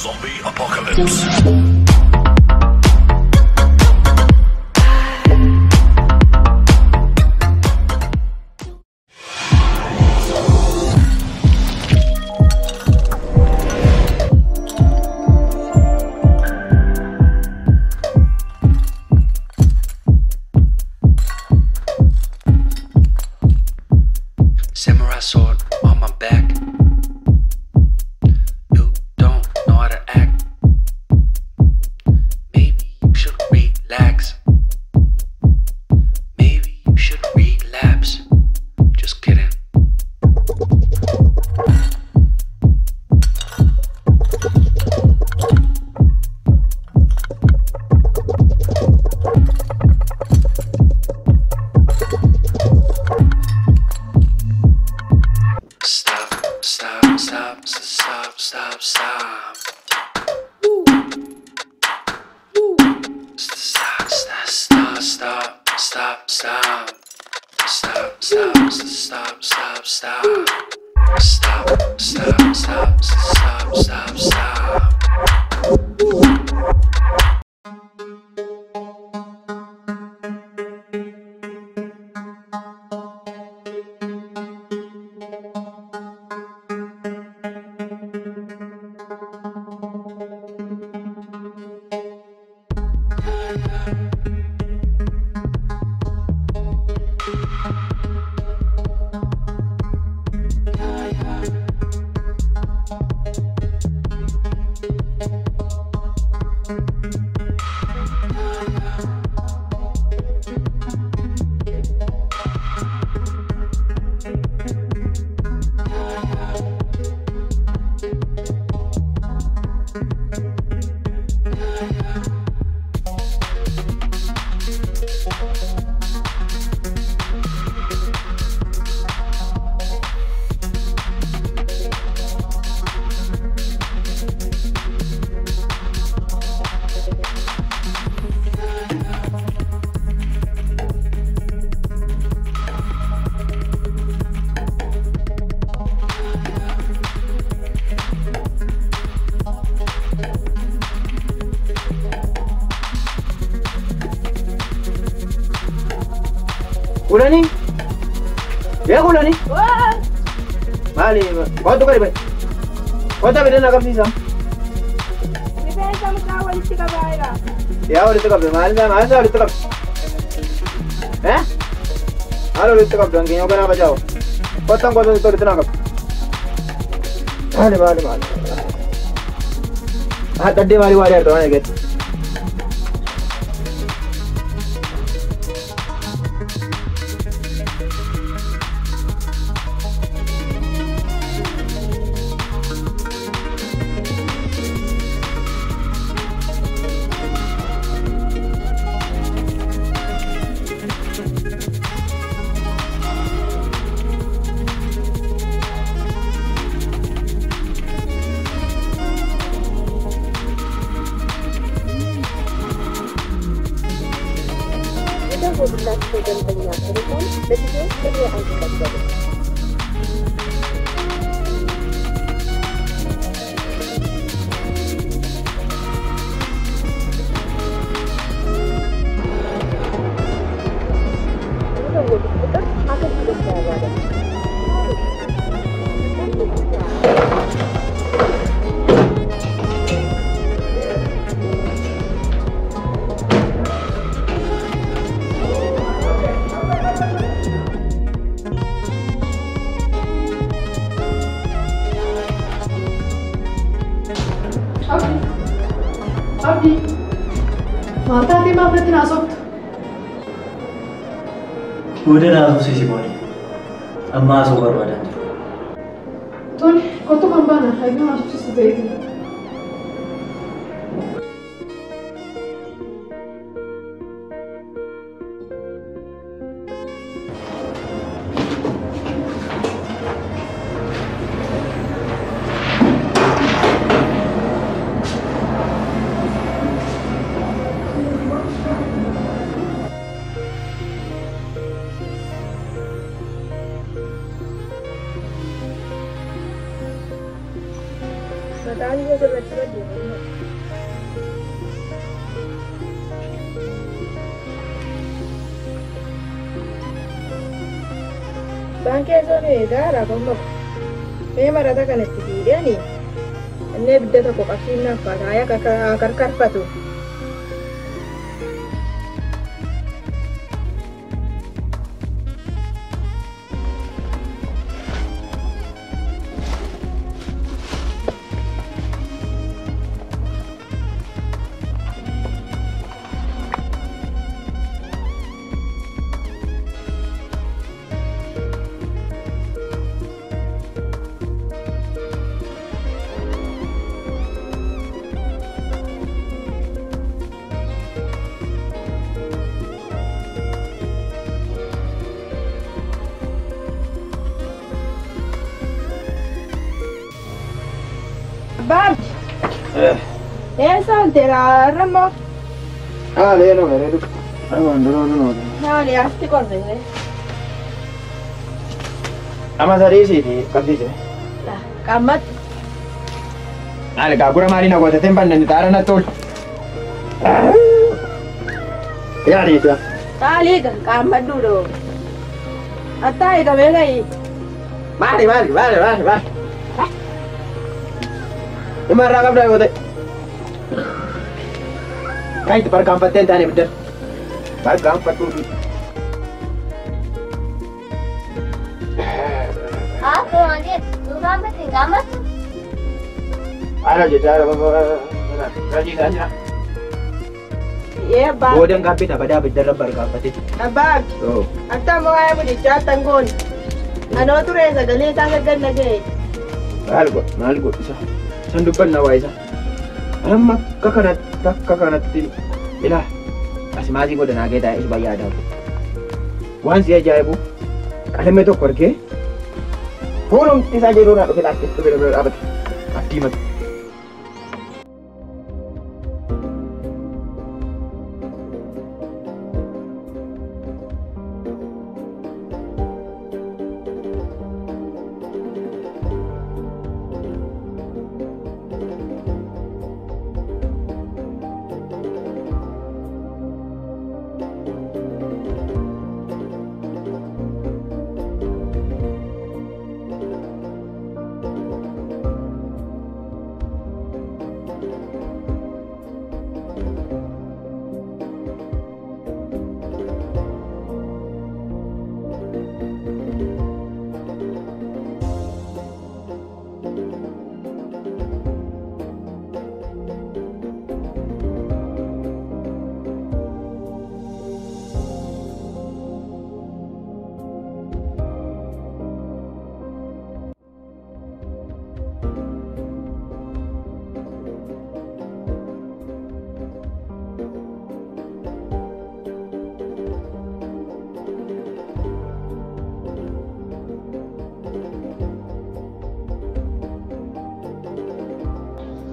Zombie apocalypse. Samurai sword on my back. You don't know how to act. Maybe you should relax. Maybe you should relapse. Just kidding. Stop. Woo. Woo. Stop. Kulani? Ya kulani? Mali, kau kari bay? Kau tak beda nak kapsi sam? Kita sama kawan kita bayar. Ya, orang itu kapsi. Mali dah, mali orang itu kapsi. Orang itu kapsi. Angin yang mana bajau? Kau itu itu nak kapsi. Mali. Tadi mali ada tu, mana gitu? Abdi, mata hati maaf berarti nasok. Udah nasok sih boleh. Amma masuk berbadan. Tony, kau tu kambana, ayo masuk sih seperti itu. Tahu juga sudah dia. Bangknya sana gara kamu. Memang rata kan itu dia nih. Ini beda tak kok kasih nafas. Saya kakar patu. Bab, saltera remote. Leno, veredo. No. No, le asti cose. Ama sarisi di kapsise. Lah, kamat. Ale kagura marina gote tempan nani tarana tol. Ya di itu. Kali kan kamat dulu. Atai kami lagi. Mari. Ima rakam dah gote. Kait par kampaten tani bener. Par kampat tu. Aku nanti juga mesti gamat. Ada je cara bapa. Raji saja. Iya, Bab. Bodang kapit apa dah bener par kampaten. Bab. Oh. Ata mo ay mo di chatang gon. Ano tu rin sa gali sangat gan lagi. Malgo isa. Sandukan na waisa. Alam kakanat tin. Ila. Asimasi ko na nakita is bayada ko. Once ya jaye bu. Alam mo to करके. Purong tisa jero na kita abat. Atimat.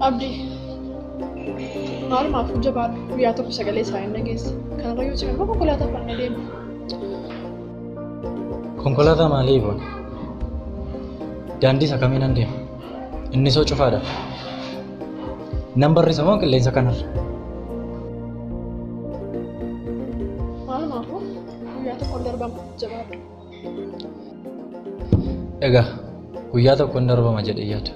Abdi, maal maaf jabaadhu guyyaa tokko sagalee isaa hin dhageesse. Kanarra yoo cimee immoo konkolaataa fannoo deema. Konkolaataa maalii boon? Daandii isa kamiin an deema? Inni soo cufaadha. Nan barreessa moo qilleensa kanarra? Maal maafuu guyyaa tokko darbama jabaadhu. Egaa guyyaa tokko darbama jedhee yaada.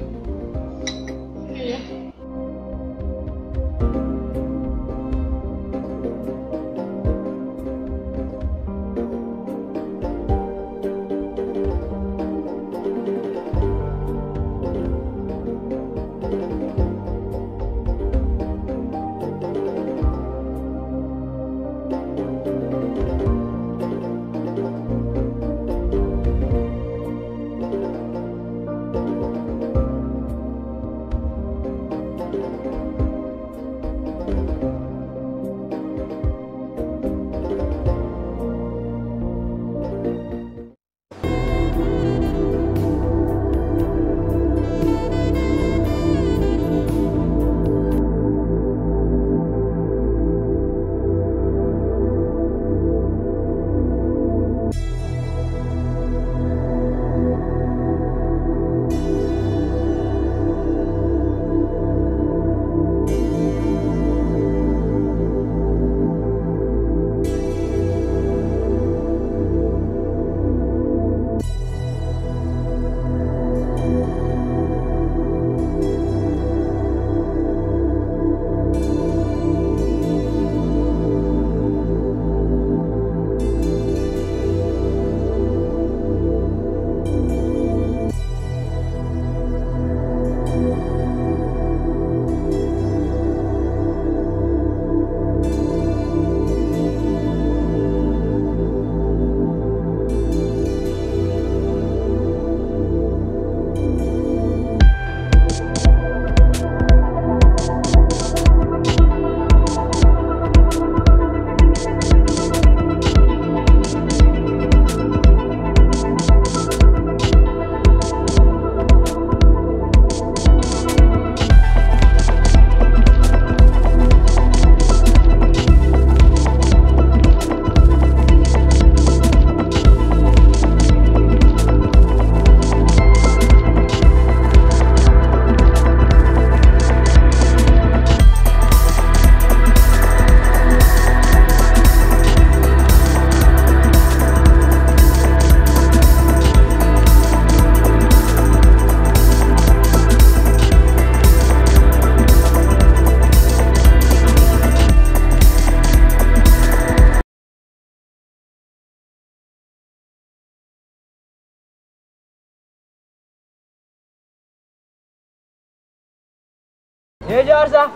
Ye jaarsa.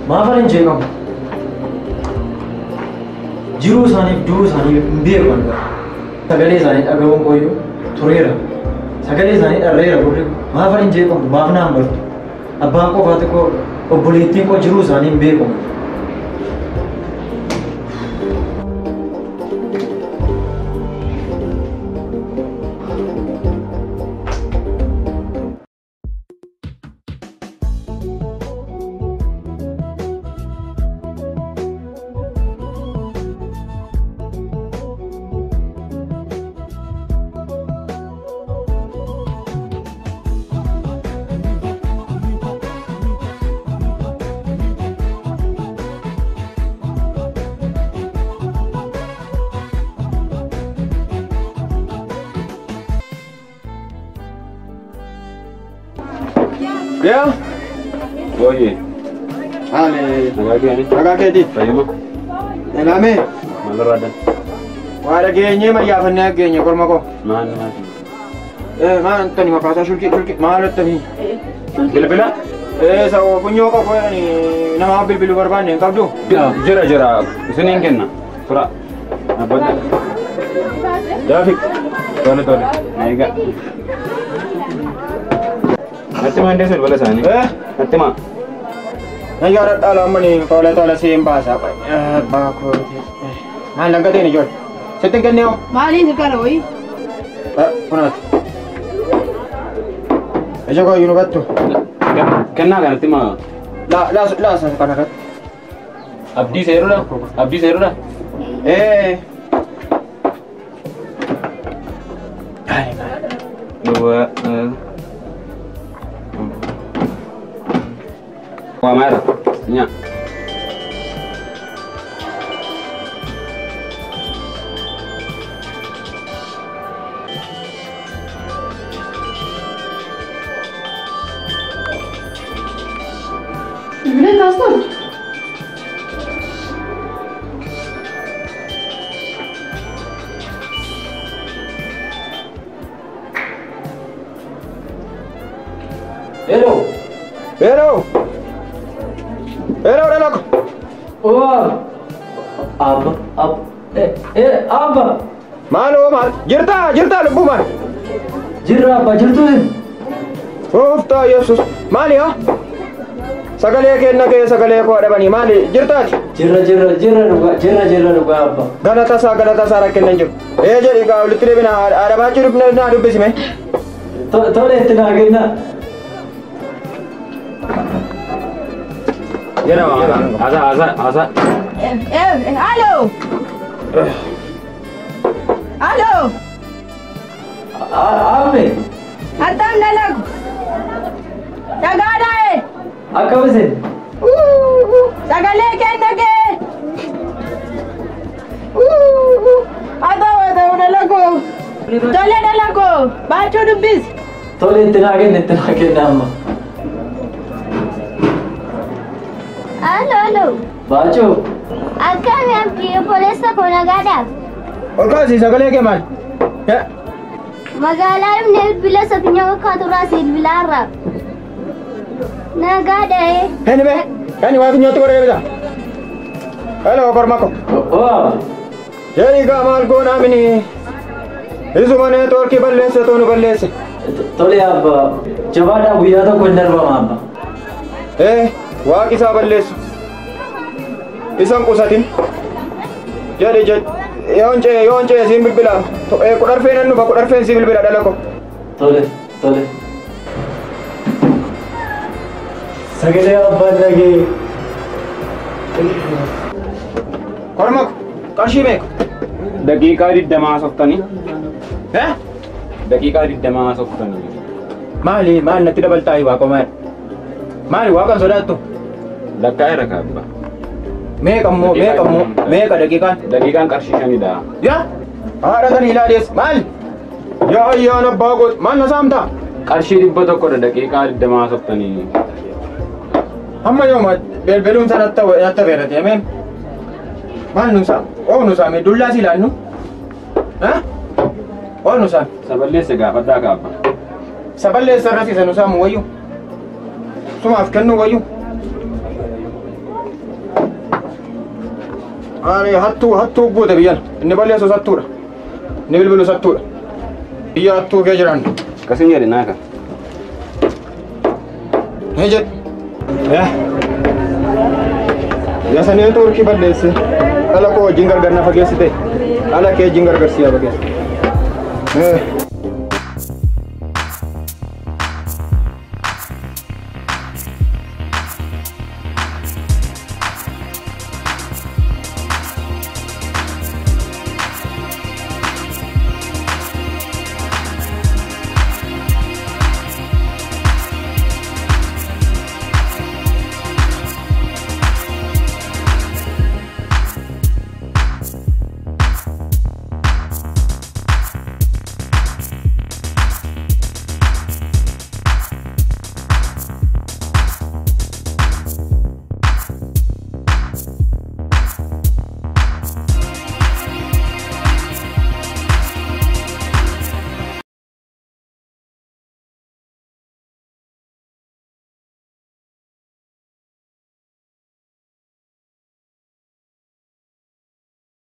Maafan hin jeeqamu. Jiruu isaaniif du'uu isaanii hin beekan gara. Sagalee isaanii dhagahuun kooyyuu tureera. Sagalee isaanii dharreera gurri. Maafan hin jeeqamu. Maaf naan bartu. Abbaan qofaa xiqqoo obboleettiin koo jiruu isaanii hin beekamu. Ya? Oye, Ale, nagaakeeni. nagaakeeti. Fayyuma. Nagaame. Maalirraadhan. Waada geenye mayyaafannee geenye korma koo. Maal maati? Maal antani makaataa shulki maal attanii? Bilbila? Isa funyoo qabu namaaf bilbiluu barbaanne hin qabdu. Jira. Isiniin kenna. Tura. Abbadda. Daafi. Tole. Eega. Natti maa hindeessu bilbila isaanii? Natti maa? Nayyaara dhala ammani tola siin baasa. Abbaa kooti. Maal dangateen ijoollee? Sitti hin kennee hoo? Maaliin sirkana wayii? Kunaati. Ija koo iyyuu nubattu. Kennaa kanatti maa? Laasa kana kan. Abdii seerudha? Abdii seerudha? Waa maara? Nyaa. Bilbileen laastan? Hello, dalako. Abba. Maal. Jirta lubbuu maal? Jirra abba jirtu. Gooftaa Yesuus. Maali haa? Sagalee kenna kee sagalee koo dhabanii maali jirtaati? Jirra dhugaa abba. Galatasaa rakkinnan jiru. Jedhi gaa walitti deebina adabachuu naa dubbisime. Tole itti naa kenna. jedhama asa. Halo. Halo. Ame. Atam dalagu. Sagada e. Akkasumas. Sagale kennage. Ada dalagu. Tole dalagu. Bachu dubbis. Tole itti naageen amma. Halo. Bachu. Akkami abdi polisa ko nagaadhaaf. Olkaasi sagalee kee maal? Magaalaa dhumne bilbila safinya kakkaaturaa si bilbilaarraa. Nagaadhee. Kani waa finyootti godhee bisa. Hello kormako. Jedhi gaa maal goonaa mini. Isuma neetwoorkii balleesse toonu balleesse. Tole abba. Jabaadhaa guyyaa tokko hin darbama abba. Waaqi isaa balleessu. Isan qusatin. Jedhi yooncee siin bilbila. Kudharfeen nan dhufa kudharfeen si bilbila dhala ko. Tole. Sagalee abbaan dhagee. Kormako qarshii meeqa? Daqiiqaa 20 softanii. Daqiiqaa 20 softanii. Maali natti dabaltaa waaqa maali? Maali waaqan sodaattu? Lakkaa'eera kaabba. Meeqa daqiiqaan? Daqiiqaan qarshii 5dha. Yaa haadha kan ilaalees maali? Yaa ayyaan abbaa goot maal na saamtaa? Qarshii 100 daqiiqaa 20 softanii. Amma yooma belbeluun sanatti feerate yameen maal nu saame? Nu saame dullaa si laannu? Nu saame? Saballeesse gaafadhaa kaabba. Saballeessa irratti isa nu saamu wayyu. Sumaaf kennu wayyu. Hattuu guute biyyan. Inni balleessus hattuudha. Inni bilbilus hattuudha. Biyya hattuu kee jiran. Kasin jedhe naaka. Jedhe. Yasa neetwoorkii balleesse. Dhala koo wajjin gargar na fageessite. Dhala kee wajjin gargar si yaa fageesse.